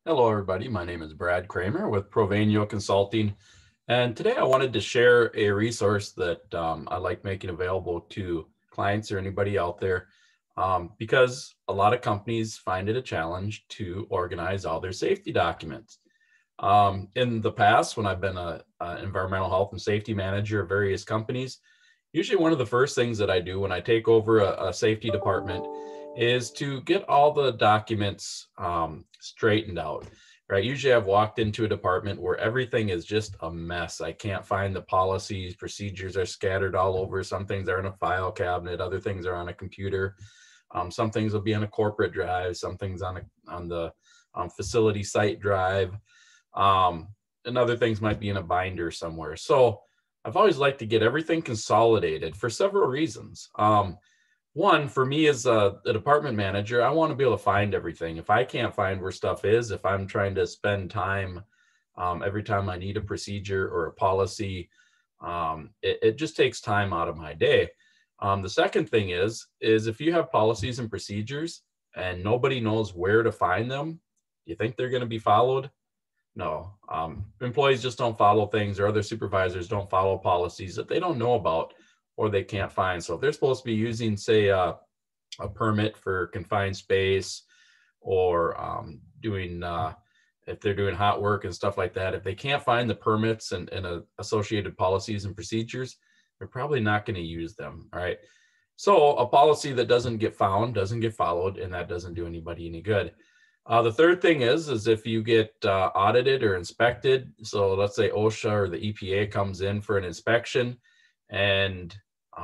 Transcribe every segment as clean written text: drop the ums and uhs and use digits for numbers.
Hello, everybody. My name is Brad Kramer with Provenio Consulting. And today I wanted to share a resource that I like making available to clients or anybody out there because a lot of companies find it a challenge to organize all their safety documents. In the past, when I've been an environmental health and safety manager of various companies, usually one of the first things that I do when I take over a safety department is to get all the documents straightened out. Right. Usually I've walked into a department where everything is just a mess. I can't find the policies, procedures are scattered all over. Some things are in a file cabinet, other things are on a computer. Some things will be on a corporate drive, some things on the facility site drive. Um, and other things might be in a binder somewhere. So I've always liked to get everything consolidated for several reasons. One, for me as a department manager, I want to be able to find everything. If I can't find where stuff is, if I'm trying to spend time every time I need a procedure or a policy, it just takes time out of my day. The second thing is if you have policies and procedures and nobody knows where to find them, you think they're going to be followed? No, employees just don't follow things, or other supervisors don't follow policies that they don't know about or they can't find. So if they're supposed to be using, say, a permit for confined space, or doing, if they're doing hot work and stuff like that, if they can't find the permits and associated policies and procedures, they're probably not going to use them. All right. So a policy that doesn't get found doesn't get followed, and that doesn't do anybody any good. The third thing is if you get audited or inspected. So let's say OSHA or the EPA comes in for an inspection, and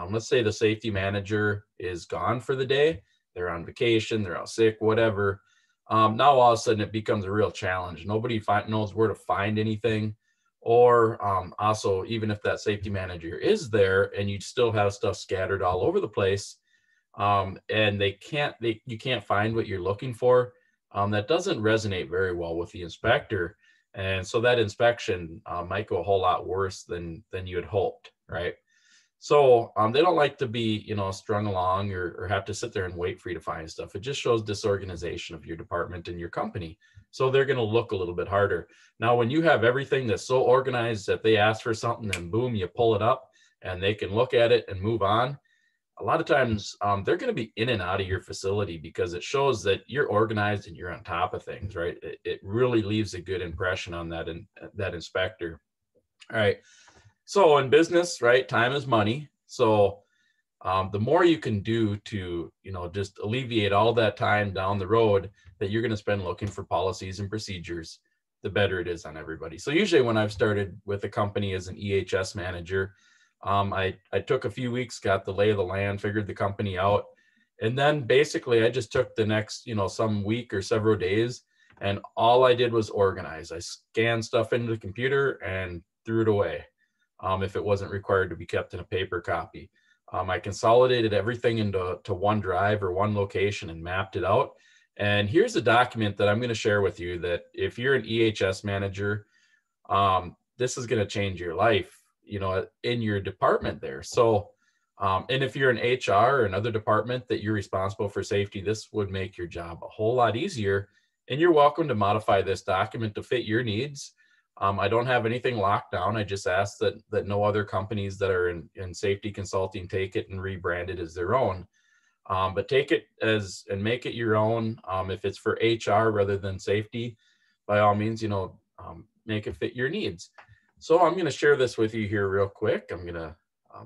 let's say the safety manager is gone for the day. They're on vacation, they're out sick, whatever. Now all of a sudden it becomes a real challenge. Nobody knows where to find anything. Or also, even if that safety manager is there and you still have stuff scattered all over the place, and you can't find what you're looking for, that doesn't resonate very well with the inspector. And so that inspection might go a whole lot worse than you had hoped, right? So they don't like to be, strung along or have to sit there and wait for you to find stuff. It just shows disorganization of your department and your company. So they're going to look a little bit harder. Now, when you have everything that's so organized that they ask for something and boom, you pull it up and they can look at it and move on, a lot of times they're going to be in and out of your facility because it shows that you're organized and you're on top of things, right? It really leaves a good impression on that inspector. All right. So in business, right, time is money. So the more you can do to, just alleviate all that time down the road that you're going to spend looking for policies and procedures, the better it is on everybody. So usually when I've started with a company as an EHS manager, I took a few weeks, got the lay of the land, figured the company out. And then basically I just took the next, some week or several days, and all I did was organize. I scanned stuff into the computer and threw it away if it wasn't required to be kept in a paper copy. I consolidated everything into one drive or one location and mapped it out. And here's a document that I'm going to share with you that if you're an EHS manager, this is going to change your life, in your department there. So, and if you're an HR or another department that you're responsible for safety, this would make your job a whole lot easier. And you're welcome to modify this document to fit your needs. I don't have anything locked down. I just ask that no other companies that are in safety consulting take it and rebrand it as their own. But take it and make it your own. If it's for HR rather than safety, by all means, make it fit your needs. So I'm going to share this with you here real quick. I'm going to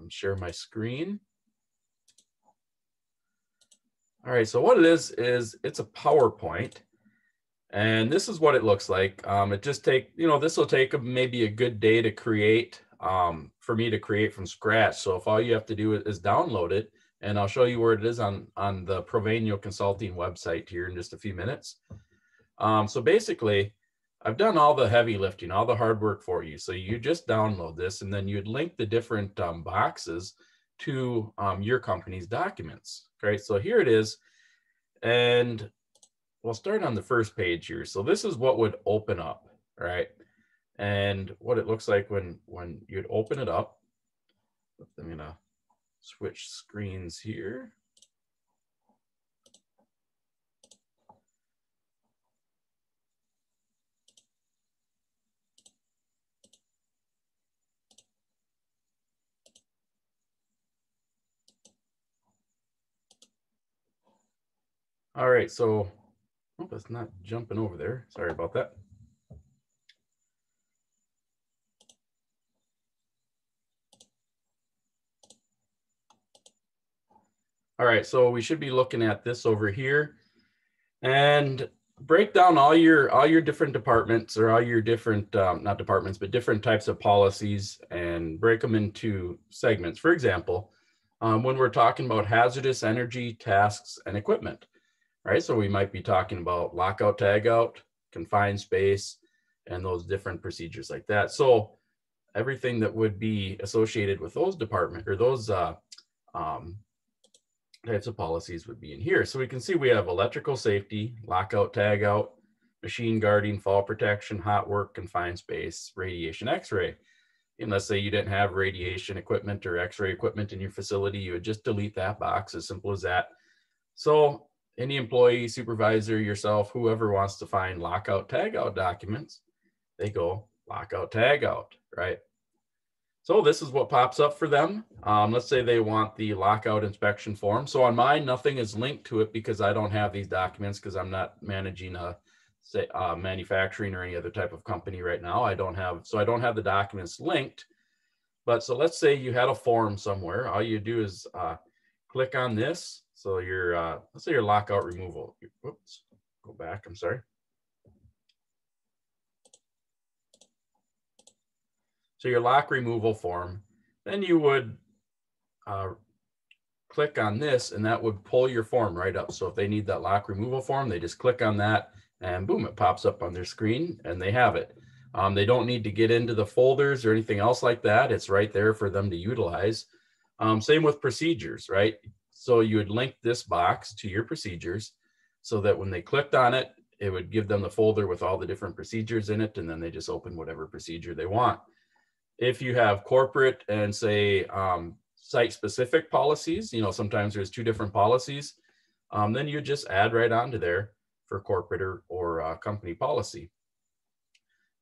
share my screen. All right, so what it is it's a PowerPoint. And this is what it looks like. It just this will take maybe a good day to create, for me to create from scratch. So if all you have to do is download it, and I'll show you where it is on the Provenio Consulting website here in just a few minutes. So basically, I've done all the heavy lifting, all the hard work for you. So you just download this, and then you'd link the different boxes to your company's documents. Okay, so here it is. And we'll start on the first page here. So this is what would open up, right? And what it looks like when you'd open it up. I'm gonna switch screens here. All right, so hope it's not jumping over there. Sorry about that. All right, so we should be looking at this over here and break down all your different departments, or all your different not departments, but different types of policies, and break them into segments. For example, when we're talking about hazardous energy tasks and equipment, right? So we might be talking about lockout, tagout, confined space, and those different procedures like that. So everything that would be associated with those department, or those um, types of policies would be in here. So we can see we have electrical safety, lockout, tagout, machine guarding, fall protection, hot work, confined space, radiation, x-ray. And let's say you didn't have radiation equipment or x-ray equipment in your facility, you would just delete that box, as simple as that. So any employee, supervisor, yourself, whoever wants to find lockout, tagout documents, they go lockout, tagout, right? So this is what pops up for them. Let's say they want the lockout inspection form. So on mine, nothing is linked to it because I don't have these documents, because I'm not managing a manufacturing or any other type of company right now. I don't have the documents linked. But so let's say you had a form somewhere. All you do is click on this. So your let's say your lockout removal. Whoops, go back. I'm sorry. So your lock removal form, then you would click on this, and that would pull your form right up. So if they need that lock removal form, they just click on that, and boom, it pops up on their screen, and they have it. They don't need to get into the folders or anything else like that. It's right there for them to utilize. Same with procedures, right? So you would link this box to your procedures so that when they clicked on it, it would give them the folder with all the different procedures in it, and then they just open whatever procedure they want. If you have corporate and say site-specific policies, sometimes there's two different policies, then you just add right onto there for corporate or company policy.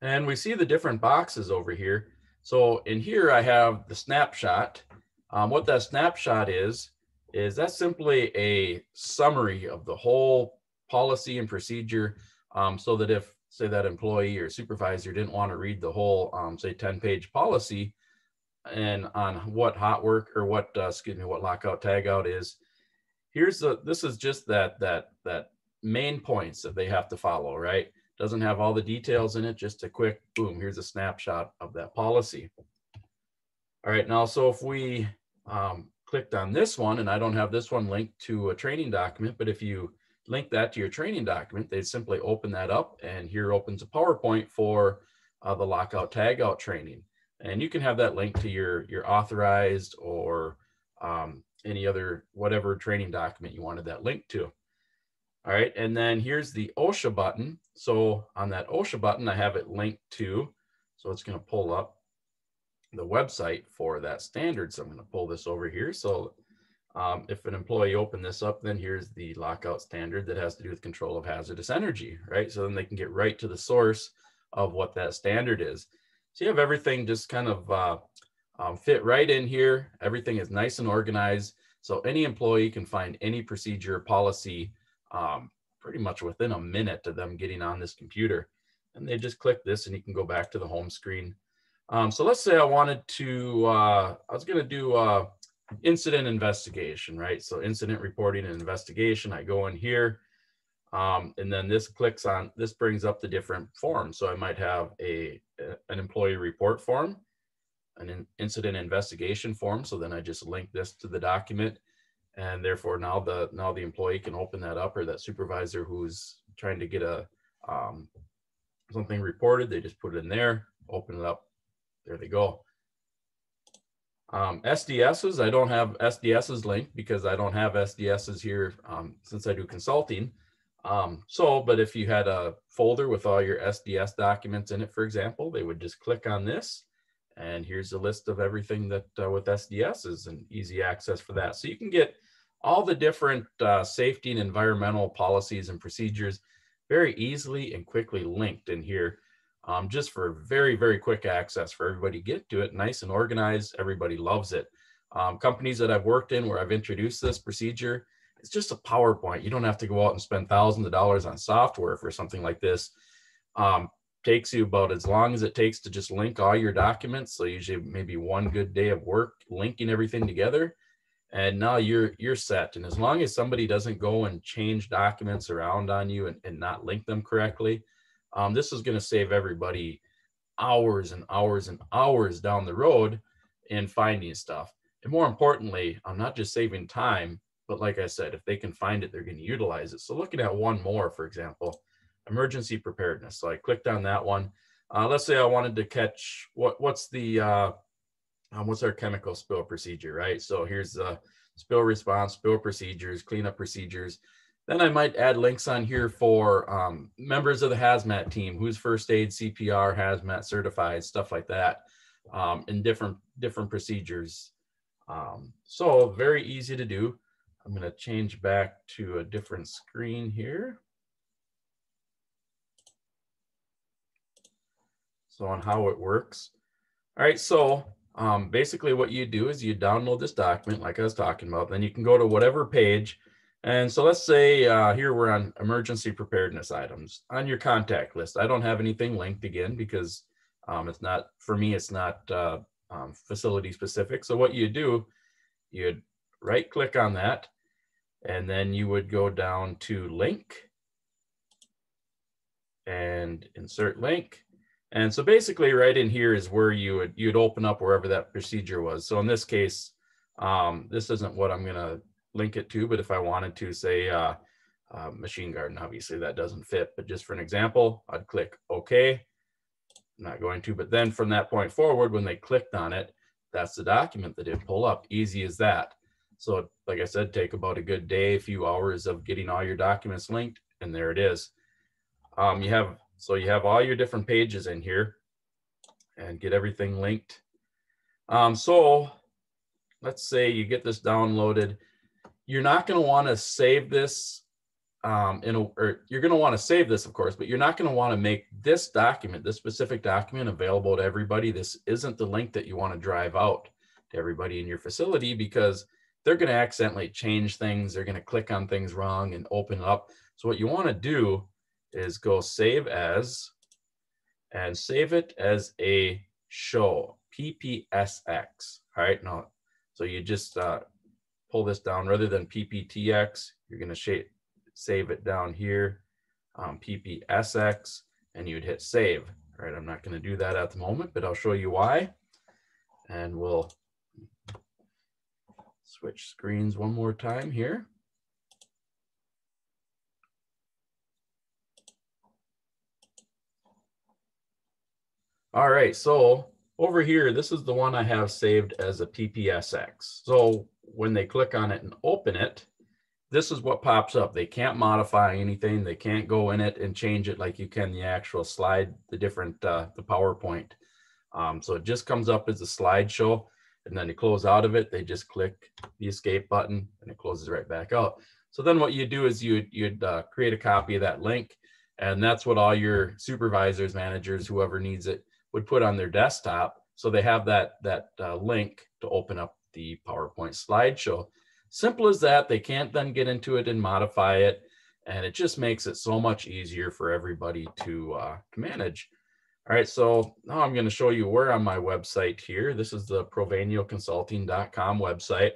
And we see the different boxes over here. So in here I have the snapshot. What that snapshot is that's simply a summary of the whole policy and procedure, so that if, say, that employee or supervisor didn't want to read the whole, say, 10-page policy and on what hot work or what lockout tagout is, this is just that main points that they have to follow, right? Doesn't have all the details in it, just a quick boom, here's a snapshot of that policy. All right, now, so if we clicked on this one, and I don't have this one linked to a training document, but if you link that to your training document, they'd simply open that up, and here opens a PowerPoint for the lockout tagout training. And you can have that linked to your authorized or any other, whatever training document you wanted that linked to. All right, and then here's the OSHA button. So on that OSHA button, I have it linked to, so it's going to pull up the website for that standard. So I'm going to pull this over here. So if an employee opened this up, then here's the lockout standard that has to do with control of hazardous energy, right? So then they can get right to the source of what that standard is. So you have everything just kind of fit right in here. Everything is nice and organized. So any employee can find any procedure or policy pretty much within a minute of them getting on this computer. And they just click this, and you can go back to the home screen. So let's say I wanted to, I was going to do incident investigation, right? So incident reporting and investigation, I go in here, and then this brings up the different forms. So I might have an employee report form, an incident investigation form. So then I just link this to the document, and therefore now the employee can open that up, or that supervisor who's trying to get something reported, they just put it in there, open it up. There they go. SDSs, I don't have SDSs linked because I don't have SDSs here since I do consulting. But if you had a folder with all your SDS documents in it, for example, they would just click on this, and here's a list of everything that with SDSs, and easy access for that. So you can get all the different safety and environmental policies and procedures very easily and quickly linked in here. Just for very, very quick access for everybody to get to it, nice and organized. Everybody loves it. Companies that I've worked in where I've introduced this procedure, it's just a PowerPoint. You don't have to go out and spend thousands of dollars on software for something like this. Takes you about as long as it takes to just link all your documents. So usually maybe one good day of work linking everything together, and now you're set. And as long as somebody doesn't go and change documents around on you and not link them correctly, this is going to save everybody hours and hours and hours down the road in finding stuff. And more importantly, I'm not just saving time, but like I said, if they can find it, they're going to utilize it. So looking at one more, for example, emergency preparedness. So I clicked on that one. Let's say I wanted to catch what's our chemical spill procedure, right? So here's the spill response, spill procedures, cleanup procedures. Then I might add links on here for members of the hazmat team, who's first aid, CPR, hazmat certified, stuff like that, in different procedures. So very easy to do. I'm going to change back to a different screen here. So on how it works. All right, so basically what you do is you download this document like I was talking about, then you can go to whatever page. And so let's say here we're on emergency preparedness items. On your contact list, I don't have anything linked again because it's not, for me, it's not facility specific. So what you do, you'd right click on that, and then you would go down to link and insert link. And so basically right in here is where you'd open up wherever that procedure was. So in this case, this isn't what I'm going to link it to, but if I wanted to say machine garden, obviously that doesn't fit, but just for an example, I'd click OK. I'm not going to, but then from that point forward, when they clicked on it, that's the document that it pull up. Easy as that. So like I said, take about a good day, a few hours of getting all your documents linked, and there it is. So you have all your different pages in here and get everything linked. So let's say you get this downloaded. You're not going to want to save this you're going to want to save this, of course, but you're not going to want to make this document, this specific document, available to everybody. This isn't the link that you want to drive out to everybody in your facility, because they're going to accidentally change things. They're going to click on things wrong and open it up. So what you want to do is go save as, and save it as a show, PPSX. All right, now, so you just pull this down rather than PPTX. You're going to save it down here, PPSX, and you'd hit save. All right, I'm not going to do that at the moment, but I'll show you why. And we'll switch screens one more time here. All right, so over here, this is the one I have saved as a PPSX. So when they click on it and open it, this is what pops up. They can't modify anything. They can't go in it and change it like you can the actual slide, the PowerPoint. So it just comes up as a slideshow, and then to close out of it, they just click the escape button and it closes right back out. So then what you do is you'd create a copy of that link, and that's what all your supervisors, managers, whoever needs it, would put on their desktop. So they have that link to open up the PowerPoint slideshow. Simple as that. They can't then get into it and modify it. And it just makes it so much easier for everybody to manage. All right, so now I'm going to show you where on my website here. This is the provanioconsulting.com website.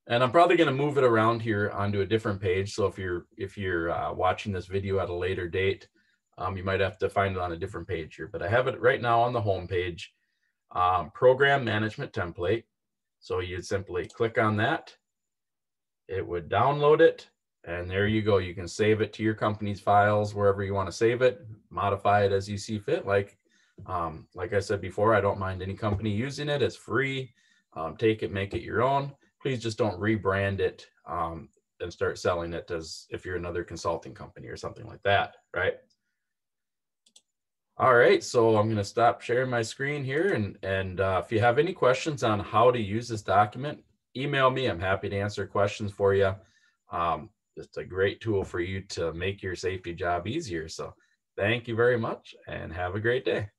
And I'm probably going to move it around here onto a different page. So if you're watching this video at a later date, you might have to find it on a different page here. But I have it right now on the home page, program management template. So you'd simply click on that. It would download it. And there you go. You can save it to your company's files, wherever you want to save it, modify it as you see fit. Like I said before, I don't mind any company using it. It's free. Take it, make it your own. Please just don't rebrand it and start selling it as if you're another consulting company or something like that, right? All right, so I'm going to stop sharing my screen here. And if you have any questions on how to use this document, email me. I'm happy to answer questions for you. It's a great tool for you to make your safety job easier. So thank you very much and have a great day.